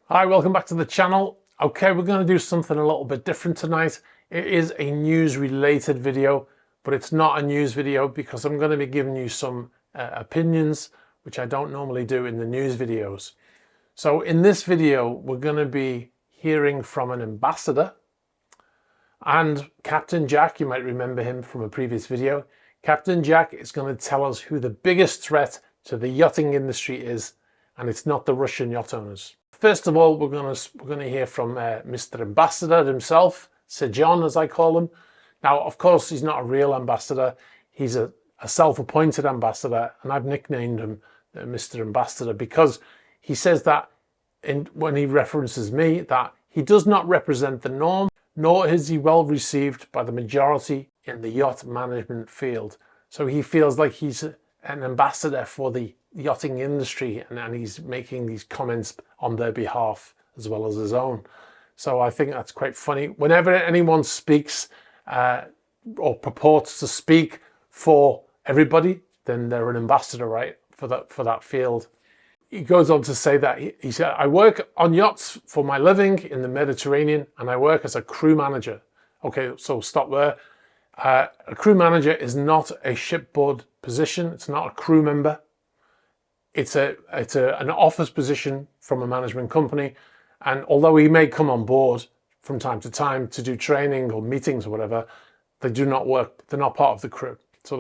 Hi, welcome back to the channel. Okay, we're going to do something a little bit different tonight. It is a news related video, but it's not a news video because I'm going to be giving you some opinions, which I don't normally do in the news videos. So in this video, we're going to be hearing from an ambassador and Captain Jack. You might remember him from a previous video. Captain Jack is going to tell us who the biggest threat to the yachting industry is, and it's not the Russian yacht owners. First of all, we're going to hear from Mr. Ambassador himself, Sir John, as I call him. Now, of course, he's not a real ambassador. He's a self-appointed ambassador, and I've nicknamed him Mr. Ambassador because he says that when he references me, that he does not represent the norm, nor is he well received by the majority in the yacht management field. So he feels like he's an ambassador for the yachting industry, and he's making these comments on their behalf as well as his own. So I think that's quite funny. Whenever anyone speaks or purports to speak for everybody, then they're an ambassador, right, for that field. He goes on to say that he said, "I work on yachts for my living in the Mediterranean, and I work as a crew manager." Okay, so stop there. A crew manager is not a shipboard position. It's not a crew member. It's an office position from a management company. And although he may come on board from time to time to do training or meetings or whatever, they do not work. They're not part of the crew. So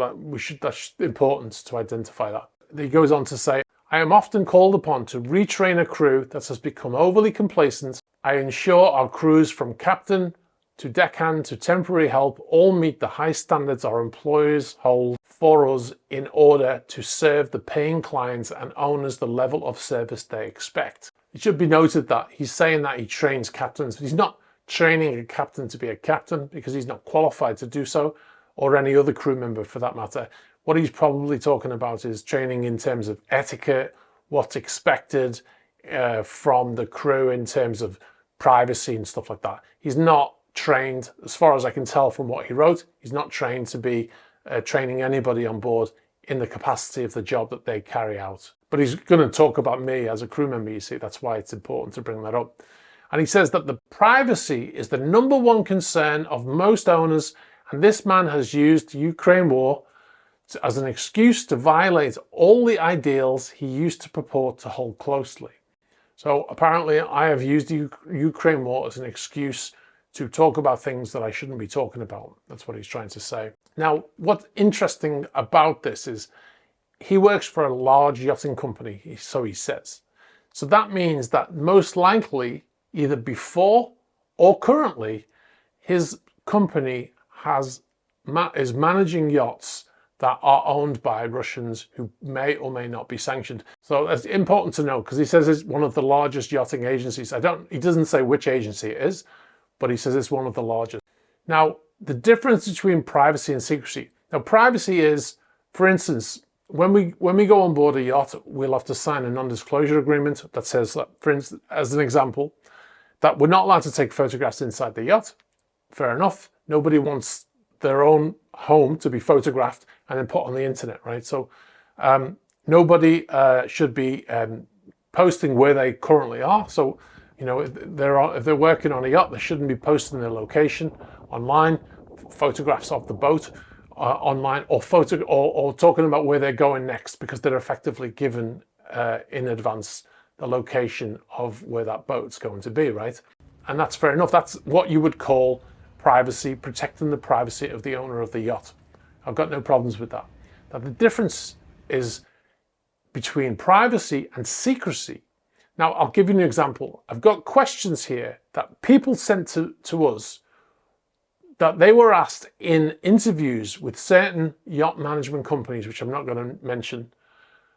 that's important to identify that. He goes on to say, "I am often called upon to retrain a crew that has become overly complacent. I ensure our crews from captain to deckhand to temporary help all meet the high standards our employers hold for us in order to serve the paying clients and owners the level of service they expect." It should be noted that he's saying that he trains captains. He's not training a captain to be a captain because he's not qualified to do so, or any other crew member for that matter. What he's probably talking about is training in terms of etiquette, what's expected from the crew in terms of privacy and stuff like that. He's not trained, as far as I can tell from what he wrote, he's not trained to be training anybody on board in the capacity of the job that they carry out. But he's going to talk about me as a crew member, you see. That's why it's important to bring that up. And he says that the privacy is the #1 concern of most owners, and this man has used the Ukraine war as an excuse to violate all the ideals he used to purport to hold closely. So apparently I have used the Ukraine war as an excuse to talk about things that I shouldn't be talking about. That's what he's trying to say. Now, what's interesting about this is he works for a large yachting company, so he says. So that means that most likely, either before or currently, his company is managing yachts that are owned by Russians who may or may not be sanctioned. So it's important to know, because he says it's one of the largest yachting agencies. He doesn't say which agency it is, but he says it's one of the largest. Now, the difference between privacy and secrecy. Now, privacy is, for instance, when we go on board a yacht, we'll have to sign a non-disclosure agreement that says, for instance, as an example, that we're not allowed to take photographs inside the yacht. Fair enough. Nobody wants their own home to be photographed and then put on the internet, right? So nobody should be posting where they currently are. So, you know, if they're working on a yacht, they shouldn't be posting their location online, photographs of the boat online, or talking about where they're going next, because they're effectively given in advance the location of where that boat's going to be, right? And that's fair enough. That's what you would call privacy, protecting the privacy of the owner of the yacht. I've got no problems with that. Now, the difference is between privacy and secrecy. Now, I'll give you an example. I've got questions here that people sent to us that they were asked in interviews with certain yacht management companies, which I'm not going to mention.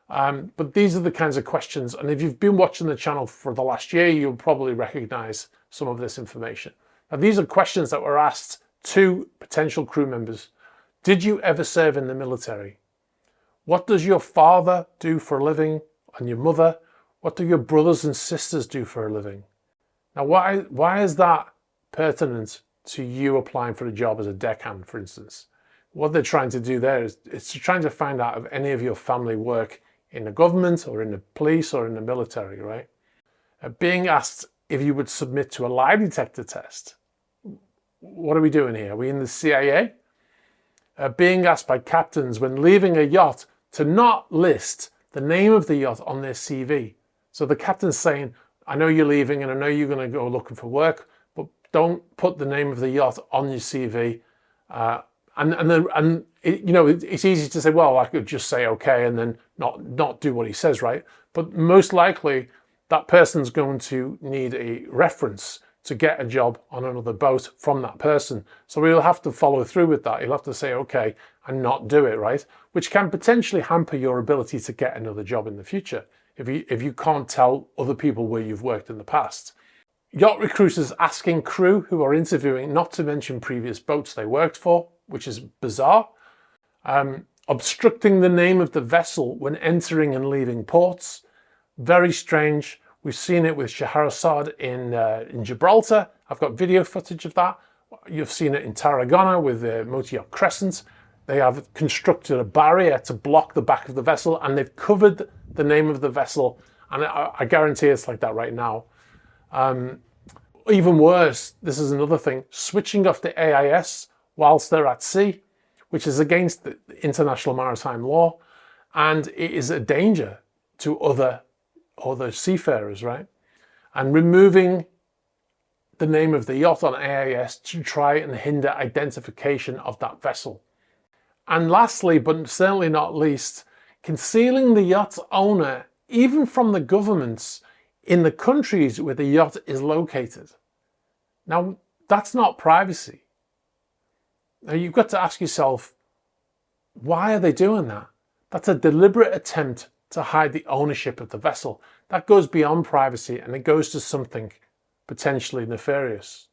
But these are the kinds of questions. And if you've been watching the channel for the last year, you'll probably recognize some of this information. Now, these are questions that were asked to potential crew members. Did you ever serve in the military? What does your father do for a living? And your mother? What do your brothers and sisters do for a living? Now, why is that pertinent to you applying for a job as a deckhand, for instance? What they're trying to do there is it's trying to find out if any of your family work in the government or in the police or in the military, right? Being asked if you would submit to a lie detector test. What are we doing here? Are we in the CIA? Being asked by captains when leaving a yacht to not list the name of the yacht on their CV. So the captain's saying, I know you're leaving and I know you're going to go looking for work, but don't put the name of the yacht on your CV. It's easy to say, well, I could just say okay and then not do what he says, right? But most likely that person's going to need a reference to get a job on another boat from that person. So he'll have to follow through with that. He'll have to say okay and not do it, right? Which can potentially hamper your ability to get another job in the future if you can't tell other people where you've worked in the past. Yacht recruiters asking crew who are interviewing not to mention previous boats they worked for, which is bizarre. Obstructing the name of the vessel when entering and leaving ports. Very strange. We've seen it with Scheherazade in Gibraltar. I've got video footage of that. You've seen it in Tarragona with the Motor Yacht Crescent. They have constructed a barrier to block the back of the vessel and they've covered the name of the vessel. And I guarantee it's like that right now. Even worse, this is another thing, switching off the AIS whilst they're at sea, which is against the international maritime law. And it is a danger to other seafarers, right? And removing the name of the yacht on AIS to try and hinder identification of that vessel. And lastly, but certainly not least, concealing the yacht's owner, even from the governments in the countries where the yacht is located. Now, that's not privacy. Now, you've got to ask yourself, why are they doing that? That's a deliberate attempt to hide the ownership of the vessel. That goes beyond privacy and it goes to something potentially nefarious.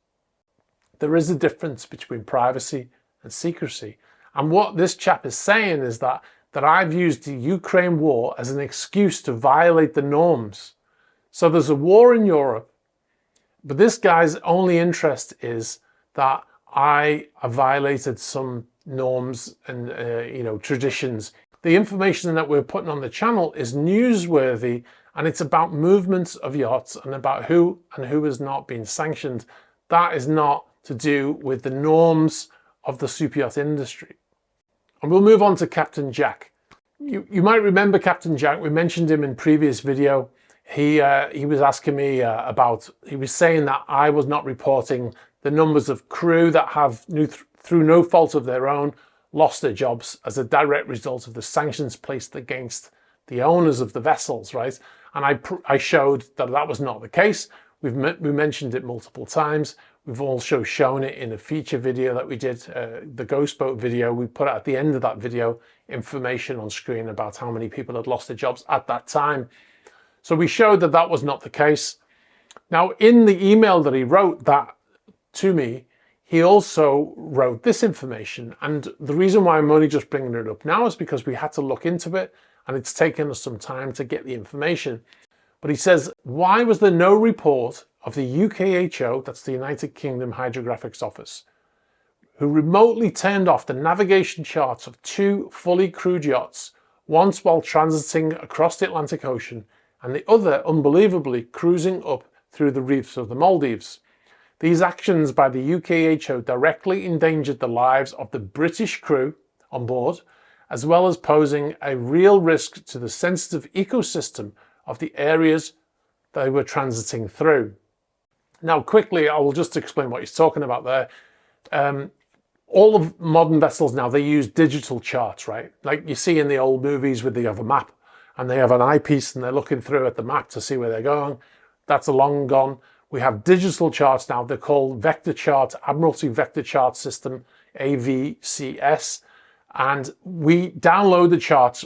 There is a difference between privacy and secrecy. And what this chap is saying is that I've used the Ukraine war as an excuse to violate the norms. So there's a war in Europe, but this guy's only interest is that I have violated some norms and traditions. The information that we're putting on the channel is newsworthy and it's about movements of yachts and about who and who has not been sanctioned. That is not to do with the norms of the superyacht industry. And we'll move on to Captain Jack. You might remember Captain Jack. We mentioned him in previous video. He was asking me he was saying that I was not reporting the numbers of crew that have, through no fault of their own, lost their jobs as a direct result of the sanctions placed against the owners of the vessels, right? And I showed that was not the case. We mentioned it multiple times. We've also shown it in a feature video that we did, the ghost boat video. We put at the end of that video information on screen about how many people had lost their jobs at that time. So we showed that was not the case. Now, in the email that he wrote that to me, he also wrote this information. And the reason why I'm only just bringing it up now is because we had to look into it and it's taken us some time to get the information. But he says, why was there no report of the UKHO, that's the United Kingdom Hydrographics Office, who remotely turned off the navigation charts of 2 fully crewed yachts, once while transiting across the Atlantic Ocean and the other, unbelievably, cruising up through the reefs of the Maldives? These actions by the UKHO directly endangered the lives of the British crew on board, as well as posing a real risk to the sensitive ecosystem of the areas they were transiting through. Now, quickly, I will just explain what he's talking about there. All of modern vessels now, they use digital charts, right? Like you see in the old movies where they have a map and they have an eyepiece and they're looking through at the map to see where they're going. That's long gone. We have digital charts now. They're called vector chart, Admiralty Vector Chart System, AVCS. And we download the charts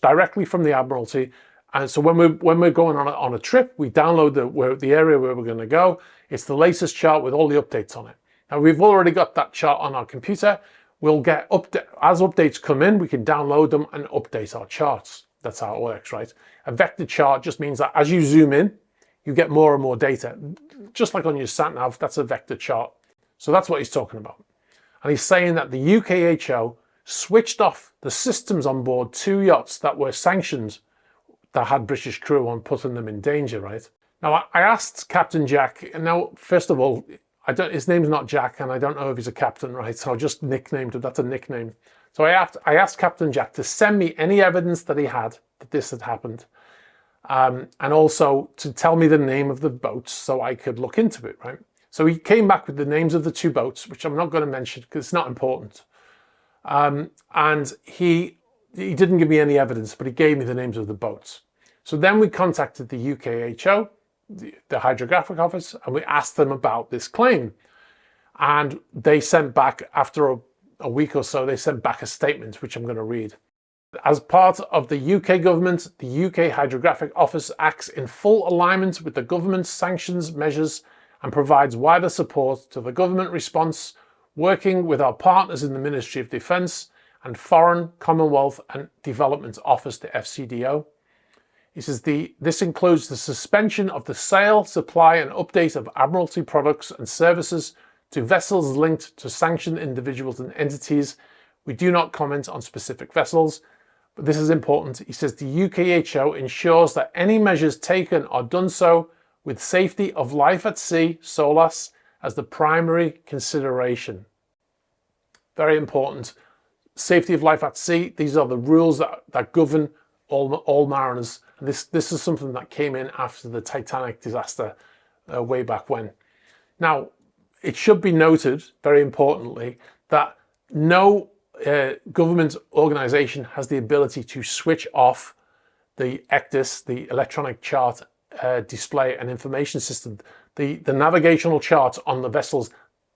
directly from the Admiralty. And so when we're going on a trip, we download the area where we're going to go. It's the latest chart with all the updates on it. Now we've already got that chart on our computer. We'll get as updates come in, we can download them and update our charts. That's how it works, right? A vector chart just means that as you zoom in, you get more and more data. Just like on your sat nav, that's a vector chart. So that's what he's talking about. And he's saying that the UKHO switched off the systems on board 2 yachts that were sanctioned that had British crew on, putting them in danger, right? Now, I asked Captain Jack, and now, first of all, his name's not Jack, and I don't know if he's a captain, right? So I just nicknamed him. That's a nickname. So I asked Captain Jack to send me any evidence that he had that this had happened, and also to tell me the name of the boats so I could look into it, right? So he came back with the names of the two boats, which I'm not going to mention because it's not important. And he didn't give me any evidence, but he gave me the names of the boats. So then we contacted the UKHO, the Hydrographic Office, and we asked them about this claim. And they sent back, after a week or so, they sent back a statement, which I'm going to read. As part of the UK government, the UK Hydrographic Office acts in full alignment with the government's sanctions measures and provides wider support to the government response, working with our partners in the Ministry of Defence and Foreign, Commonwealth and Development Office, the FCDO. He says this includes the suspension of the sale, supply and update of Admiralty products and services to vessels linked to sanctioned individuals and entities. We do not comment on specific vessels, but this is important. He says the UKHO ensures that any measures taken are done so with safety of life at sea, SOLAS, as the primary consideration. Very important. Safety of life at sea, these are the rules that govern all mariners. And this is something that came in after the Titanic disaster way back when. Now, it should be noted, very importantly, that no government organisation has the ability to switch off the ECDIS, the electronic chart display and information system, the navigational charts on the vessels.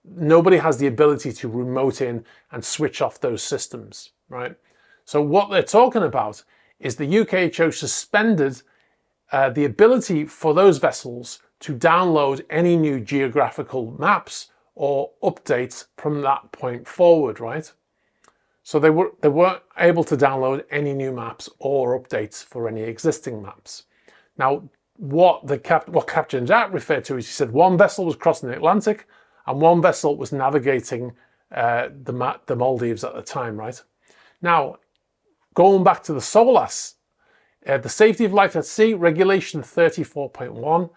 Nobody has the ability to remote in and switch off those systems, right? So what they're talking about is the UKHO suspended the ability for those vessels to download any new geographical maps or updates from that point forward, right? So they weren't able to download any new maps or updates for any existing maps. Now, what Captain Jack referred to is, he said one vessel was crossing the Atlantic and one vessel was navigating the Maldives at the time, right? Now, going back to the SOLAS, the Safety of Life at Sea, Regulation 34.1,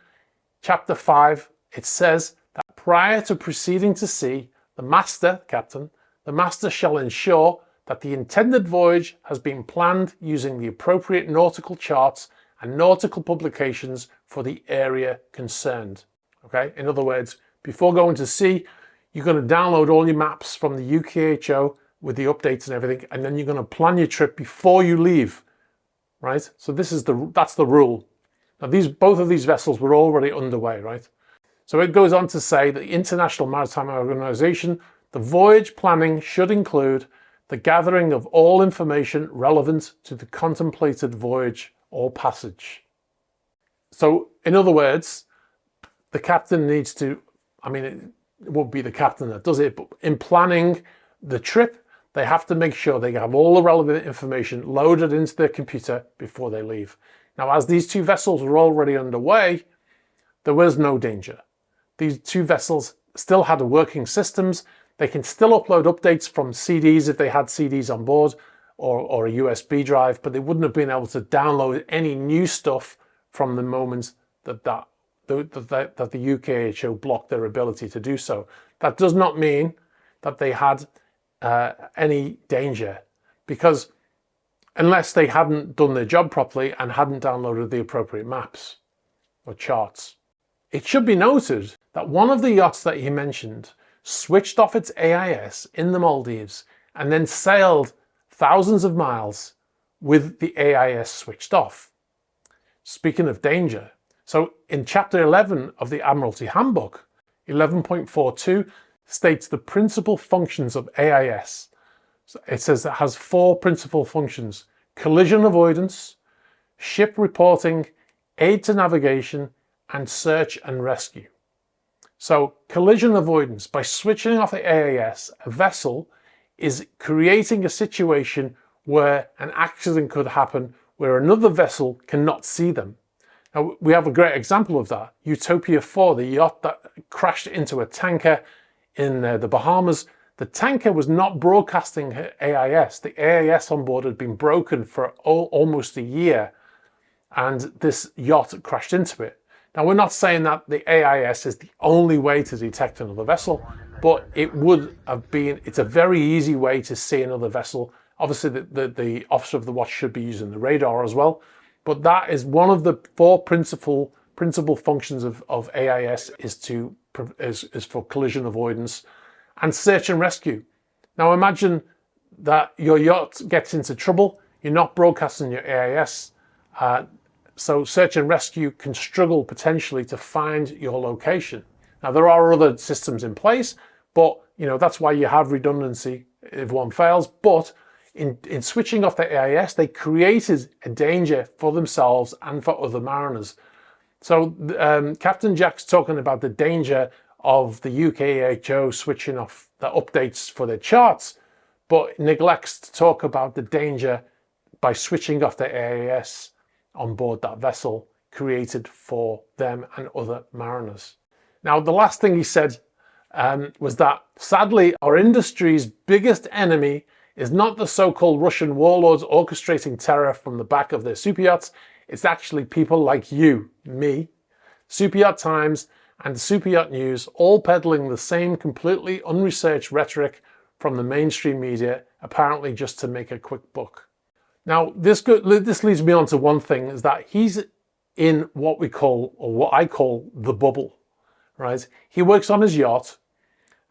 Chapter 5, it says that prior to proceeding to sea, the master, captain, the master shall ensure that the intended voyage has been planned using the appropriate nautical charts and nautical publications for the area concerned. Okay, in other words, before going to sea, you're going to download all your maps from the UKHO with the updates and everything, and then you're going to plan your trip before you leave, right? So that's the rule. Now, both of these vessels were already underway, right? So it goes on to say that the International Maritime Organization, the voyage planning should include the gathering of all information relevant to the contemplated voyage or passage. So, in other words, the captain needs to, I mean, it won't be the captain that does it, but in planning the trip, they have to make sure they have all the relevant information loaded into their computer before they leave. Now, as these two vessels were already underway, there was no danger. These two vessels still had working systems. They can still upload updates from CDs if they had CDs on board, or a USB drive, but they wouldn't have been able to download any new stuff from the moment that the UKHO blocked their ability to do so. That does not mean that they had any danger, because unless they hadn't done their job properly and hadn't downloaded the appropriate maps or charts. It should be noted that one of the yachts that he mentioned switched off its AIS in the Maldives and then sailed thousands of miles with the AIS switched off. Speaking of danger, so in Chapter 11 of the Admiralty Handbook, 11.42 states the principal functions of AIS. So it says it has 4 principal functions: collision avoidance, ship reporting, aid to navigation, and search and rescue. So collision avoidance, by switching off the AIS, a vessel is creating a situation where an accident could happen where another vessel cannot see them. Now, we have a great example of that. Utopia 4, the yacht that crashed into a tanker in the Bahamas. The tanker was not broadcasting her AIS. The AIS on board had been broken for almost a year, and this yacht crashed into it. Now, we're not saying that the AIS is the only way to detect another vessel, but it would have been, it's a very easy way to see another vessel. Obviously, the officer of the watch should be using the radar as well, but that is one of the four principal functions of AIS is for collision avoidance and search and rescue. Now, imagine that your yacht gets into trouble, you're not broadcasting your AIS, so search and rescue can struggle potentially to find your location. Now, there are other systems in place, but that's why you have redundancy if one fails. But in switching off the AIS, they created a danger for themselves and for other mariners. So Captain Jack's talking about the danger of the UKHO switching off the updates for their charts, but neglects to talk about the danger by switching off the AIS on board that vessel created for them and other mariners. Now, the last thing he said was that, sadly, our industry's biggest enemy is not the so-called Russian warlords orchestrating terror from the back of their superyachts. It's actually people like you, me, Superyacht Times, and Superyacht News, all peddling the same completely unresearched rhetoric from the mainstream media, apparently just to make a quick buck. Now, this leads me on to one thing, is that he's in what we call, or what I call, the bubble, right? He works on his yacht,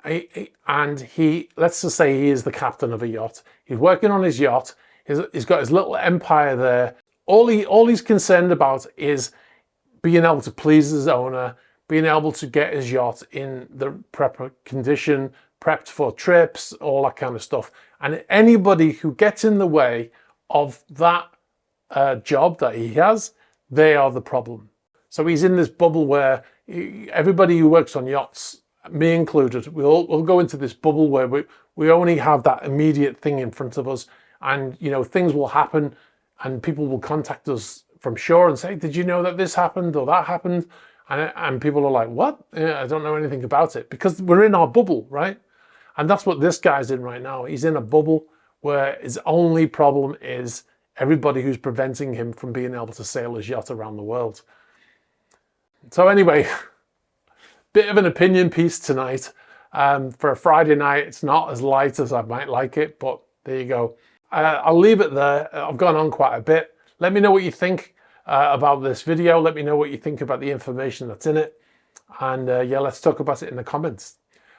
and let's just say he is the captain of a yacht. He's working on his yacht. He's got his little empire there. All he's concerned about is being able to please his owner, being able to get his yacht in the proper condition, prepped for trips, all that kind of stuff. And anybody who gets in the way of that job that he has, they are the problem. So he's in this bubble where everybody who works on yachts, me included, we'll go into this bubble where we only have that immediate thing in front of us, and things will happen and people will contact us from shore and say, did you know that this happened or that happened? And people are like, what? I don't know anything about it, because we're in our bubble, right? And that's what this guy's in right now. He's in a bubble where his only problem is everybody who's preventing him from being able to sail his yacht around the world. So anyway, bit of an opinion piece tonight. For a Friday night, it's not as light as I might like it, but there you go. I'll leave it there. I've gone on quite a bit. Let me know what you think about this video. Let me know what you think about the information that's in it. And yeah, let's talk about it in the comments.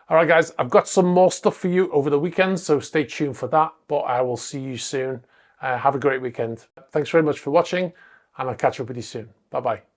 All right, guys, I've got some more stuff for you over the weekend, so stay tuned for that. But I will see you soon. Have a great weekend. Thanks very much for watching, and I'll catch up with you soon. Bye-bye.